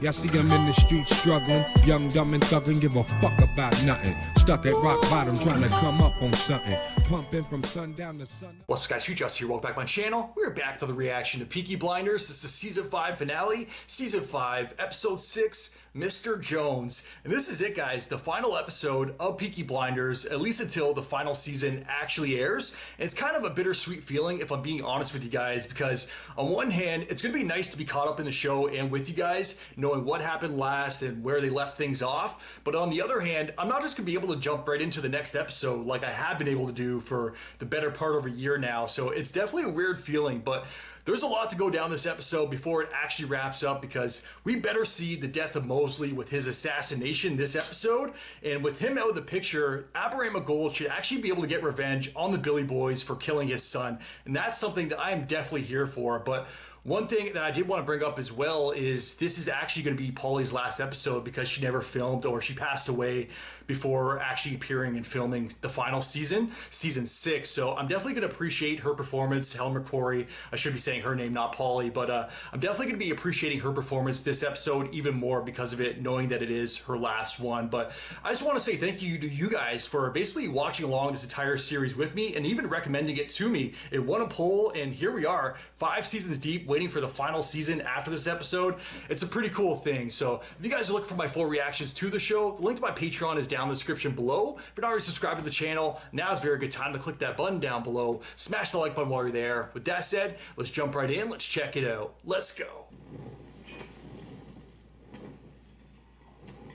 Y'all see him in the streets struggling, young, dumb, and thuggin', give a fuck about nothing. Stuck at rock bottom, trying to come up on something. Pumping from sundown to sun. What's up, guys? Just here. Welcome back to my channel. We're back to the reaction to Peaky Blinders. This is season 5 finale, season 5, episode 6, Mr. Jones. And this is it, guys, the final episode of Peaky Blinders, at least until the final season actually airs. And it's kind of a bittersweet feeling, if I'm being honest with you guys, because on one hand, it's going to be nice to be caught up in the show and with you guys, knowing what happened last and where they left things off. But on the other hand, I'm not just going to be able to jump right into the next episode like I have been able to do for the better part of a year now. So it's definitely a weird feeling, but there's a lot to go down this episode before it actually wraps up, because we better see the death of Mosley with his assassination this episode. And with him out of the picture, Abraham Gold should actually be able to get revenge on the Billy Boys for killing his son. And that's something that I am definitely here for. But one thing that I did want to bring up as well is this is actually going to be Polly's last episode, because she never filmed, or she passed away before actually appearing and filming the final season, season 6. So I'm definitely going to appreciate her performance. Helen McCrory, I should be saying her name, not Polly, but I'm definitely going to be appreciating her performance this episode even more because of it, knowing that it is her last one. But I just want to say thank you to you guys for basically watching along this entire series with me and even recommending it to me. It won a poll, and here we are, 5 seasons deep, waiting for the final season after this episode. It's a pretty cool thing. So if you guys are looking for my full reactions to the show, the link to my Patreon is down in the description below. If you're not already subscribed to the channel, now is a very good time to click that button down below. Smash the like button while you're there. With that said, let's jump right in. Let's check it out. Let's go.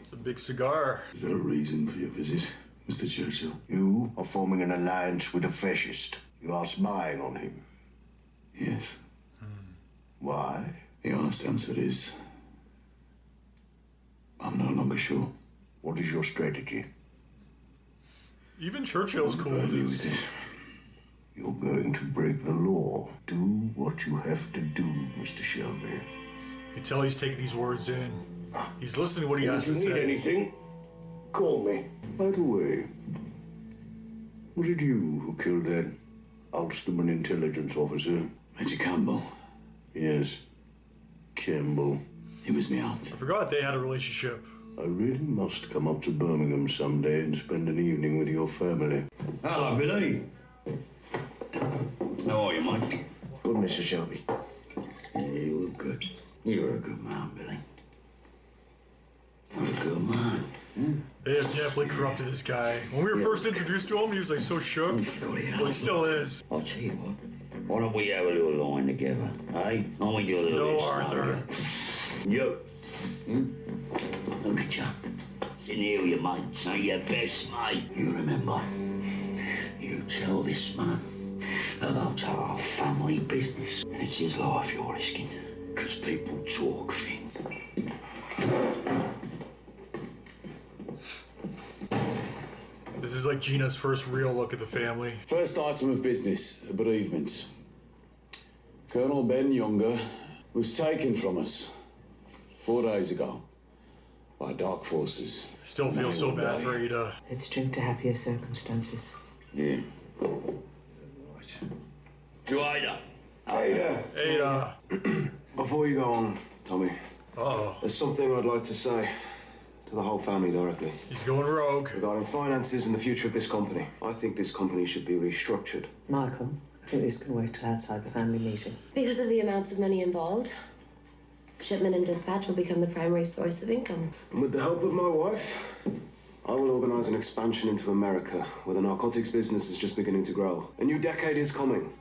It's a big cigar. Is there a reason for your visit, Mr. Churchill? You are forming an alliance with a fascist. You are spying on him. Yes. Why? The honest answer is, I'm no longer sure. What is your strategy? Even Churchill's cool with this. You're going to break the law. Do what you have to do, Mr. Shelby. You can tell he's taking these words in. He's listening to what he has to If you need say. anything, call me. By the way, was it you who killed that Ulsterman intelligence officer? Major Campbell. Yes, Campbell. He was me aunt. I forgot they had a relationship. I really must come up to Birmingham someday and spend an evening with your family. Hello, Billy. How are you, mate? Good, Mr. Shelby. Yeah, you look good. You're a good man, Billy. You're a good man. They have definitely corrupted this guy. When we were first introduced to him, he was like so shook. Well, he still is. I'll tell you what. Why don't we have a little line together, eh? I want you a little No, Arthur. You. Look at you. Sitting here with your mates, eh? Your best mate. You remember, you tell this man about our family business. And it's his life you're risking. Because people talk, Finn. This is like Gina's first real look at the family. First item of business, bereavements. Colonel Ben Younger was taken from us 4 days ago by dark forces. Still feel so bad for Ada. Let's drink to happier circumstances. Yeah. Right. To Ada. Ada. Before you go on, Tommy, Uh-oh. there's something I'd like to say to the whole family directly. He's going rogue. Regarding finances and the future of this company. I think this company should be restructured. Michael, I think this can wait till outside the family meeting. Because of the amounts of money involved, shipment and dispatch will become the primary source of income. And with the help of my wife, I will organize an expansion into America, where the narcotics business is just beginning to grow. A new decade is coming.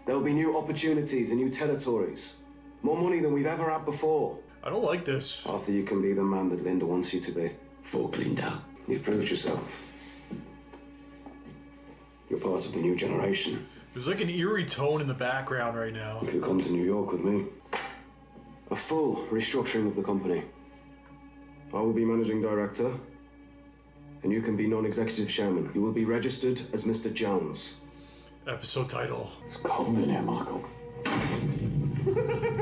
There will be new opportunities and new territories. More money than we've ever had before. I don't like this. Arthur, you can be the man that Linda wants you to be. Fuck Linda. You've proved yourself. You're part of the new generation. There's like an eerie tone in the background right now. You could come to New York with me. A full restructuring of the company. I will be managing director, and you can be non-executive chairman. You will be registered as Mr. Jones. Episode title. It's cold in here, Michael.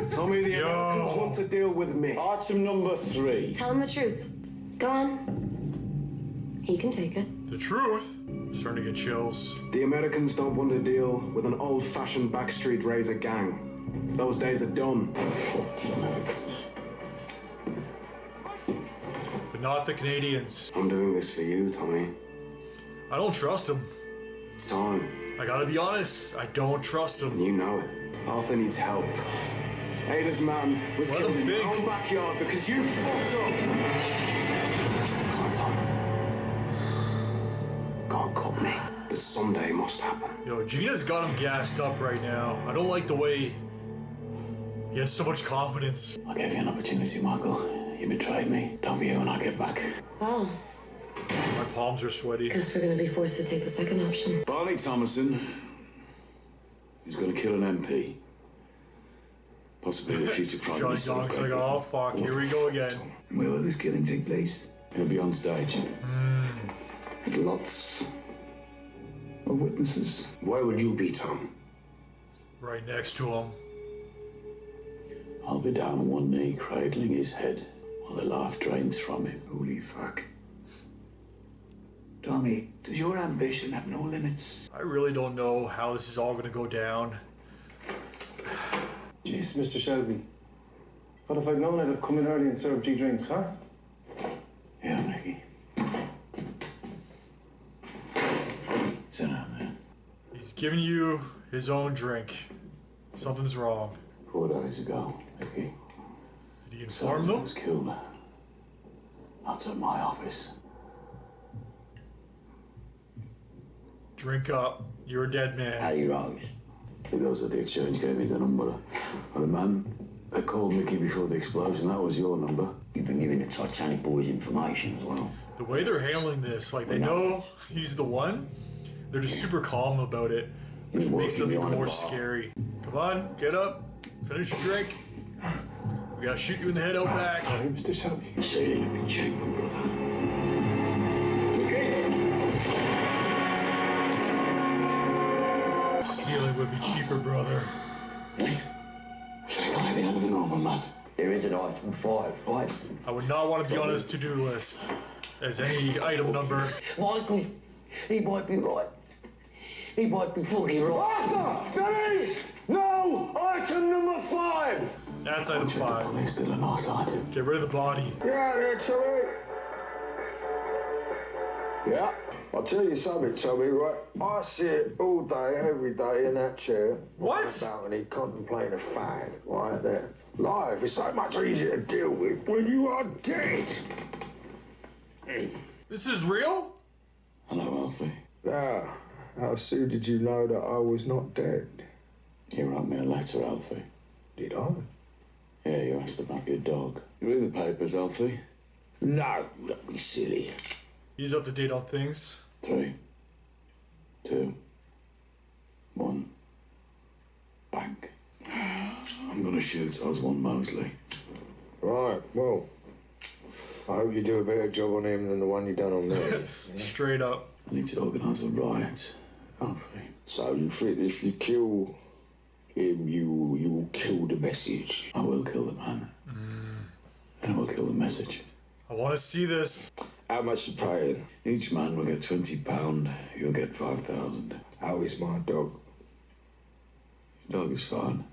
Tommy, the Americans want to deal with me. Item number 3. Tell him the truth. Go on. He can take it. The truth? Starting to get chills. The Americans don't want to deal with an old-fashioned backstreet razor gang. Those days are done. Fuck the Americans. but not the Canadians. I'm doing this for you, Tommy. I don't trust them. It's time. I gotta be honest, I don't trust And them. you know it. Arthur needs help. Ada's man was Let killed him in your think. own backyard because you fucked up. Come on, Tom. God caught me. That someday must happen. Yo, Gina's got him gassed up right now. I don't like the way he has so much confidence. I gave you an opportunity, Michael. You betrayed me. Don't be here when I get back. Well, My palms are sweaty. guess we're gonna be forced to take the second option. Barney Thomason is going to kill an MP. Possibly the future Prime Johnny Minister. of Donk's Great like, oh fuck, here we go again. Where will this killing take place? He'll be on stage. With lots of witnesses. Where would you be, Tom? Right next to him. I'll be down on one knee, cradling his head while the life drains from him. Holy fuck. Tommy, does your ambition have no limits? I really don't know how this is all gonna go down. Jeez, Mr. Shelby. What if I'd known I'd have come in early and served you drinks, huh? Yeah, Mickey. Sit down there. He's giving you his own drink. Something's wrong. 4 days ago, Mickey. Did he inform Solomon them? was killed. Outside my office. Drink up. You're a dead man. Harry Rose. The girls at the exchange gave me the number of the man that called Mickey before the explosion. That was your number. You've been giving the Titanic boys information as well. The way they're handling this, like they know he's the one, they're just super calm about it, which You're makes them working even behind more the bar. scary. Come on, get up, finish your drink. We gotta shoot you in the head out back. Sorry, Mr. Shelby. The ceiling would be cheaper, brother. Ceiling would be cheaper, brother. Take away the end of the normal man. There is an item 5, right? I would not want to be on his to-do list as any item number. Michael, he might be right. He might be fully right. Arthur! There is no item number 5! That's item 5. There's still a nice item. Get rid of the body. Yeah, that's all right. Yeah, I'll tell you something, Tommy, right? I sit all day, every day in that chair. What? About and contemplate a fag, right there. Life is so much easier to deal with when you are dead. This is real? Hello, Alfie. Now, how soon did you know that I was not dead? You wrote me a letter, Alfie. Did I? Yeah, you asked about your dog. You read the papers, Alfie? No, don't be silly. He's up to date on things. 3, 2, 1. Bang. I'm gonna shoot Oswald Mosley. Right, well, I hope you do a better job on him than the one you done on me. Straight up. I need to organise a riot, Alfie. So you think if you kill him, you will kill the message? I will kill the man. And I will kill the message. I want to see this. How much you paying? Each man will get £20. You'll get 5,000. How is my dog? Your dog is fine.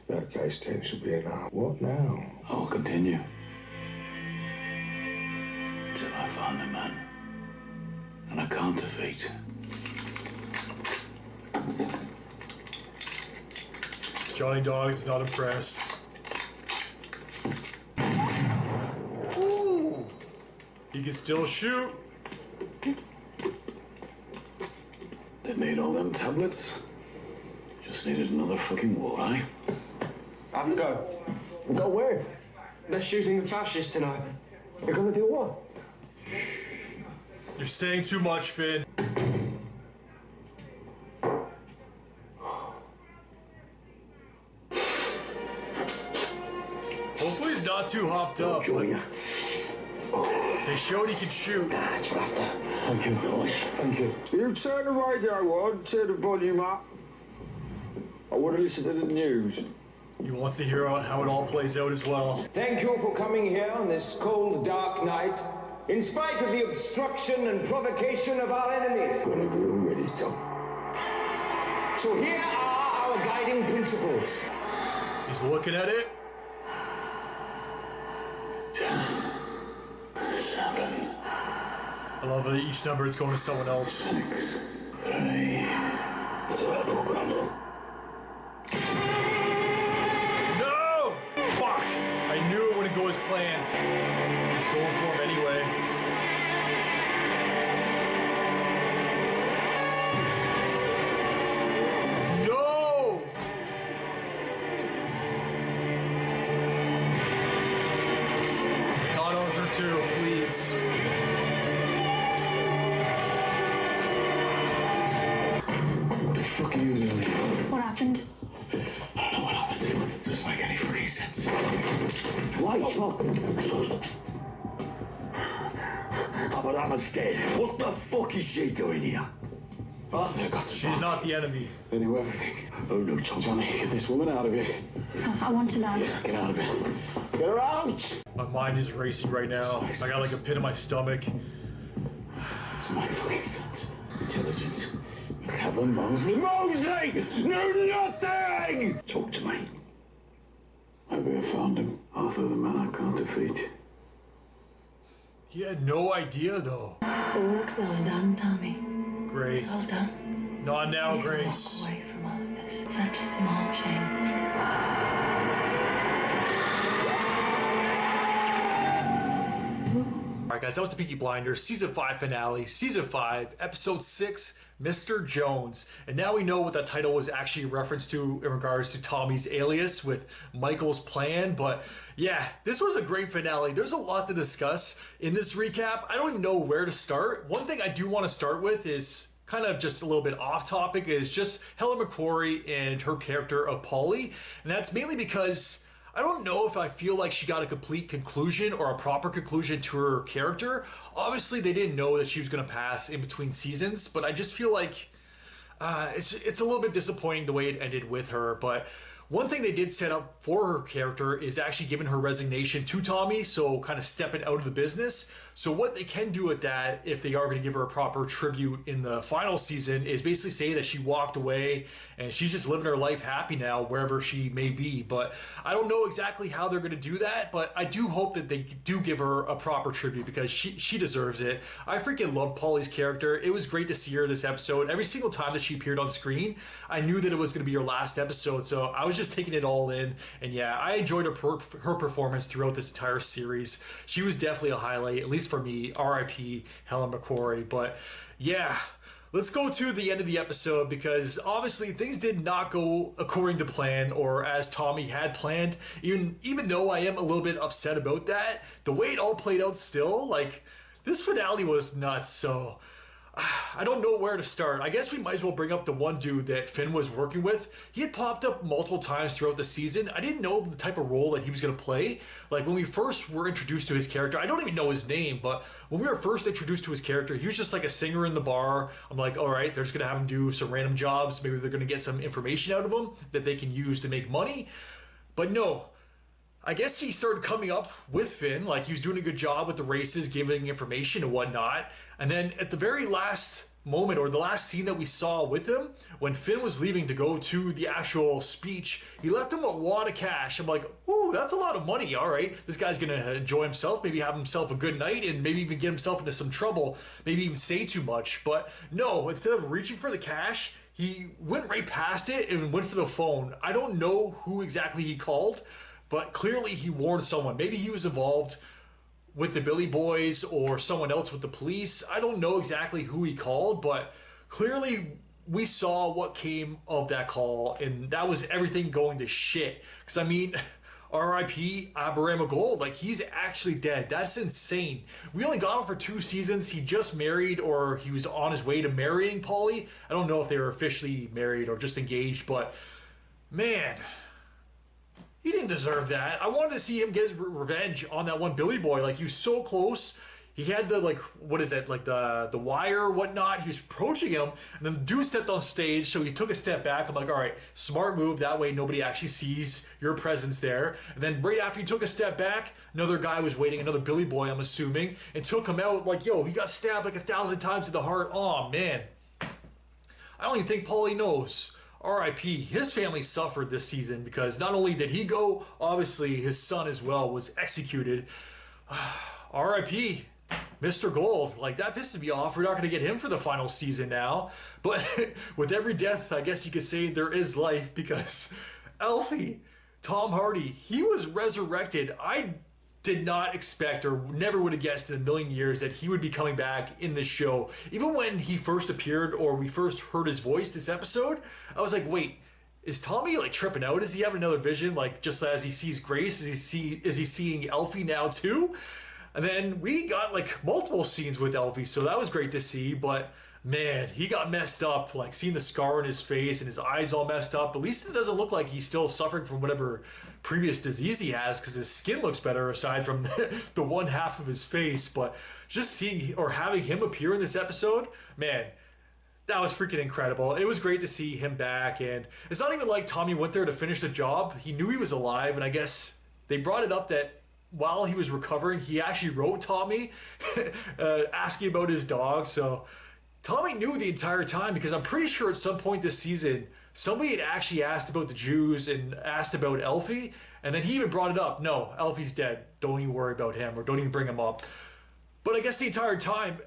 That case 10 should be enough. What now? I'll continue. Till I find the man. And I can't defeat. Johnny Dog's not impressed. Ooh. He can still shoot. Didn't need all them tablets. Just needed another fucking war, eh? I have to go. Go where? They're shooting the fascists tonight. You're gonna do what? You're saying too much, Finn. Hopefully he's not too hopped up. Join you. They showed he can shoot. That's right there. Thank you. Thank you. You turn the radio on, turn the volume up. I want to listen to the news. He wants to hear how it all plays out as well. Thank you for coming here on this cold, dark night, in spite of the obstruction and provocation of our enemies. Whenever you're ready, Tom. So here are our guiding principles. He's looking at it. I love that each number is going to someone else. 6, 3. It's a rebel grumble. No! Fuck! I knew it wouldn't go as planned. He's going for him anyway. No! Not Arthur 2, please. What the fuck are you doing here? What happened? I don't know what happened. It doesn't make any fucking sense. Why? Fuck. Papa Adam's dead. What the fuck is she doing here? She's not the enemy. They knew everything. Oh no, Tom. Johnny, get this woman out of here. I want to know. Yeah, get out of here. Get her out! My mind is racing right now. I got like a pit in my stomach. Doesn't make fucking sense. Intelligence. Kevin Mosley. Mosley! No, nothing! Talk to me. Maybe I found him. Arthur, the man I can't defeat. He had no idea though. The work's all done, Tommy. Grace. It's all done. Not now, You can Grace. walk away from all of this. Such a small change. Alright guys, that was the Peaky Blinders Season 5 finale, Season 5, Episode 6, Mr. Jones. And now we know what that title was actually a reference to in regards to Tommy's alias with Michael's plan. But yeah, this was a great finale. There's a lot to discuss in this recap. I don't even know where to start. One thing I do want to start with is kind of just a little bit off topic, is just Helen McCrory and her character of Polly. And that's mainly because I don't know if I feel like she got a complete conclusion or a proper conclusion to her character. Obviously, they didn't know that she was going to pass in between seasons, but I just feel like it's a little bit disappointing the way it ended with her. But one thing they did set up for her character is actually giving her resignation to Tommy, so kind of stepping out of the business. So what they can do with that, if they are going to give her a proper tribute in the final season, is basically say that she walked away and she's just living her life happy now wherever she may be. But I don't know exactly how they're going to do that, but I do hope that they do give her a proper tribute because she deserves it. I freaking loved Polly's character. It was great to see her this episode. Every single time that she appeared on screen, I knew that it was going to be her last episode, so I was just taking it all in. And yeah, I enjoyed her performance throughout this entire series. She was definitely a highlight, at least for me. R.I.P. Helen McCrory. But yeah, let's go to the end of the episode, because obviously things did not go according to plan or as Tommy had planned. Even though I am a little bit upset about that, the way it all played out still, like, this finale was nuts. So I don't know where to start. I guess we might as well bring up the one dude that Finn was working with. He had popped up multiple times throughout the season. I didn't know the type of role that he was going to play. Like, when we first were introduced to his character, I don't even know his name, but when we were first introduced to his character, he was just like a singer in the bar. I'm like, all right, they're just going to have him do some random jobs. Maybe they're going to get some information out of him that they can use to make money. But no. I guess he started coming up with Finn, like he was doing a good job with the races, giving information and whatnot. And then at the very last moment, or the last scene that we saw with him, when Finn was leaving to go to the actual speech, he left him a wad of cash. I'm like, ooh, that's a lot of money. All right, this guy's gonna enjoy himself, maybe have himself a good night, and maybe even get himself into some trouble, maybe even say too much. But no, instead of reaching for the cash, he went right past it and went for the phone. I don't know who exactly he called, but clearly he warned someone. Maybe he was involved with the Billy Boys or someone else with the police. I don't know exactly who he called, but clearly we saw what came of that call, and that was everything going to shit. Because, I mean, R.I.P. Abraham Gold, like, he's actually dead. That's insane. We only got him for 2 seasons. He just married, or he was on his way to marrying Polly. I don't know if they were officially married or just engaged, but man, he didn't deserve that. I wanted to see him get his revenge on that one Billy Boy. Like, he was so close. He had the, like, what is it, like the wire or whatnot. He was approaching him, and then the dude stepped on stage, so he took a step back. I'm like, all right, smart move. That way nobody actually sees your presence there. And then right after he took a step back, another guy was waiting, another Billy Boy, I'm assuming, and took him out. Like, yo, he got stabbed like 1,000 times in the heart. Oh, man. I don't even think Paulie knows. R.I.P. His family suffered this season because not only did he go, obviously his son as well was executed. R.I.P. Mr. Gold, like that pissed me off. We're not going to get him for the final season now. But with every death, I guess you could say there is life because Alfie, Tom Hardy, he was resurrected. I did not expect or never would have guessed in a million years that he would be coming back in this show. Even when he first appeared or we first heard his voice this episode, I was like, wait, is Tommy like tripping out? Is he having another vision? Like just as he sees Grace, is he seeing Alfie now too? And then we got like multiple scenes with Alfie, so that was great to see. But man, he got messed up, like seeing the scar on his face and his eyes all messed up. At least it doesn't look like he's still suffering from whatever previous disease he has, because his skin looks better aside from the one half of his face. But just seeing or having him appear in this episode, man, that was freaking incredible. It was great to see him back. And it's not even like Tommy went there to finish the job. He knew he was alive, and I guess they brought it up that while he was recovering, he actually wrote Tommy asking about his dog. So Tommy knew the entire time, because I'm pretty sure at some point this season, somebody had actually asked about the Jews and asked about Alfie, and then he even brought it up. No, Alfie's dead. Don't even worry about him, or don't even bring him up. But I guess the entire time,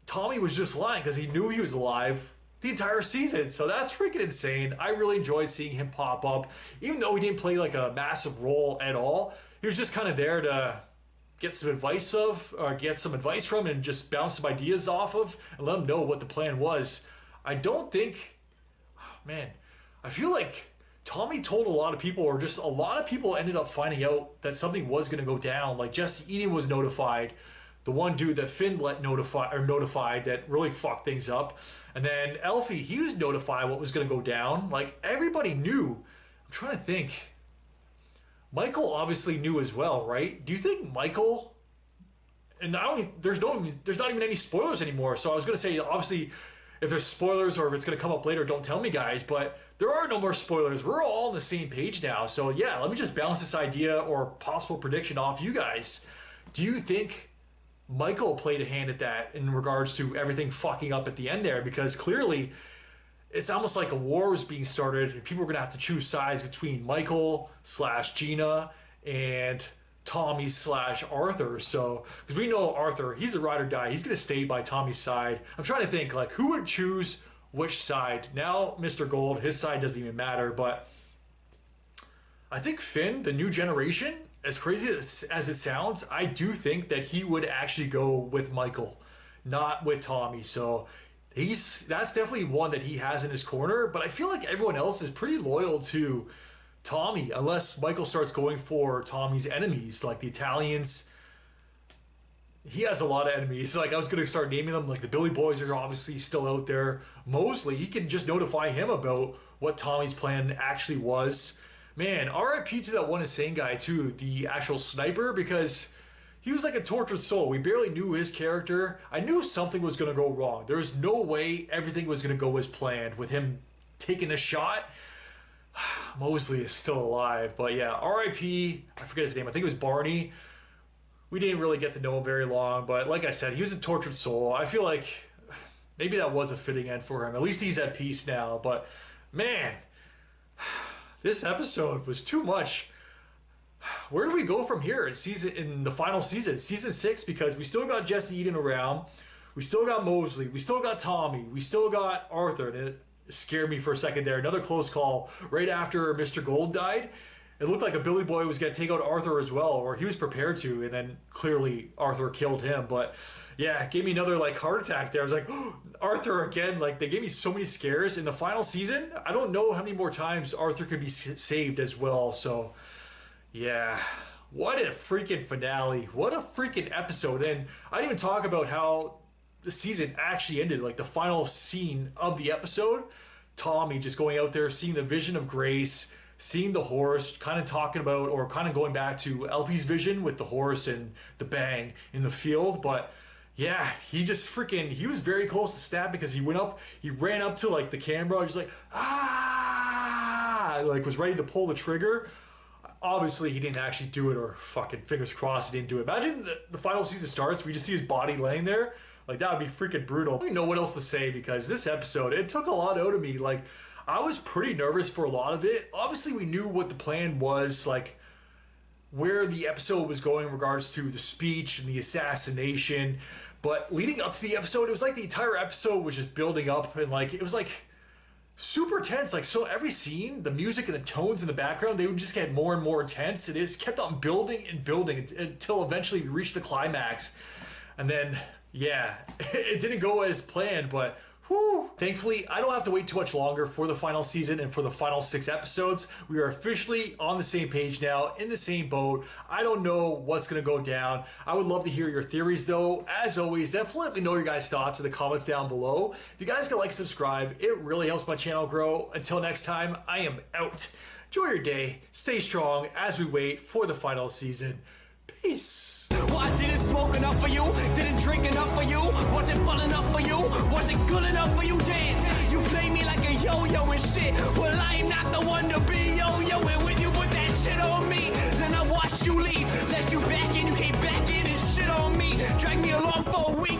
Tommy was just lying because he knew he was alive the entire season. So that's freaking insane. I really enjoyed seeing him pop up, even though he didn't play like a massive role at all. He was just kind of there to get some advice from and just bounce some ideas off of and let him know what the plan was. I don't think, man, I feel like Tommy told a lot of people, or just a lot of people ended up finding out that something was going to go down. Like Jesse Eden was notified, the one dude that Finn notified that really fucked things up. And then Alfie, he was notified what was going to go down. Like everybody knew. I'm trying to think. Michael obviously knew as well, right? Do you think Michael, and there's not even any spoilers anymore. So I was going to say, obviously, if there's spoilers or if it's going to come up later, don't tell me, guys. But there are no more spoilers. We're all on the same page now. So yeah, let me just bounce this idea or possible prediction off you guys. Do you think Michael played a hand at that in regards to everything fucking up at the end there? Because clearly it's almost like a war was being started and people were going to have to choose sides between Michael / Gina and Tommy / Arthur. So, because we know Arthur, he's a ride or die. He's going to stay by Tommy's side. I'm trying to think, like, who would choose which side? Now, Mr. Gold, his side doesn't even matter, but I think Finn, the new generation, as crazy as it sounds, I do think that he would actually go with Michael, not with Tommy. So that's definitely one that he has in his corner, but I feel like everyone else is pretty loyal to Tommy, unless Michael starts going for Tommy's enemies, like the Italians. He has a lot of enemies. Like I was going to start naming them, like the Billy Boys are obviously still out there. Mosley, he can just notify him about what Tommy's plan actually was. Man, RIP to that one insane guy too, the actual sniper, because he was like a tortured soul. We barely knew his character. I knew something was going to go wrong. There was no way everything was going to go as planned with him taking the shot. Mosley is still alive, but yeah, RIP, I forget his name. I think it was Barney. We didn't really get to know him very long, but like I said, he was a tortured soul. I feel like maybe that was a fitting end for him. At least he's at peace now, but man, this episode was too much. Where do we go from here in the final season, season 6? Because we still got Jesse Eden around, we still got Mosley, we still got Tommy, we still got Arthur. And it scared me for a second there. Another close call right after Mr. Gold died. It looked like a Billy Boy was going to take out Arthur as well, or he was prepared to, and then clearly Arthur killed him. But yeah, it gave me another like heart attack there. I was like, oh, Arthur again. Like they gave me so many scares in the final season. I don't know how many more times Arthur could be saved as well. So yeah, what a freaking finale. What a freaking episode. And I didn't even talk about how the season actually ended. Like the final scene of the episode, Tommy just going out there, seeing the vision of Grace, seeing the horse, kind of talking about, or kind of going back to Alfie's vision with the horse and the bang in the field. But yeah, he was very close to stab, because he ran up to like the camera, just like, like was ready to pull the trigger. Obviously, he didn't actually do it, or fucking fingers crossed he didn't do it. Imagine the final season starts, we just see his body laying there. Like, that would be freaking brutal. I don't even know what else to say, because this episode, it took a lot out of me. Like, I was pretty nervous for a lot of it. Obviously, we knew what the plan was. Like, where the episode was going in regards to the speech and the assassination. But leading up to the episode, it was like the entire episode was just building up, and like it was like super tense. Like, so every scene, the music and the tones in the background, they would just get more and more intense. It just kept on building and building until eventually we reached the climax. And then, yeah, it didn't go as planned, but whew. Thankfully, I don't have to wait too much longer for the final season and for the final 6 episodes. We are officially on the same page now, in the same boat. I don't know what's going to go down. I would love to hear your theories, though. As always, definitely let me know your guys' thoughts in the comments down below. If you guys can like and subscribe, it really helps my channel grow. Until next time, I am out. Enjoy your day. Stay strong as we wait for the final season. Peace. Well, I didn't smoke enough for you, didn't drink enough for you, wasn't fun enough for you, wasn't good enough for you, damn. You play me like a yo-yo and shit. Well, I'm not the one to be yo-yo, and when you put that shit on me, then I watch you leave, let you back in, you came back in and shit on me, drag me along for a week.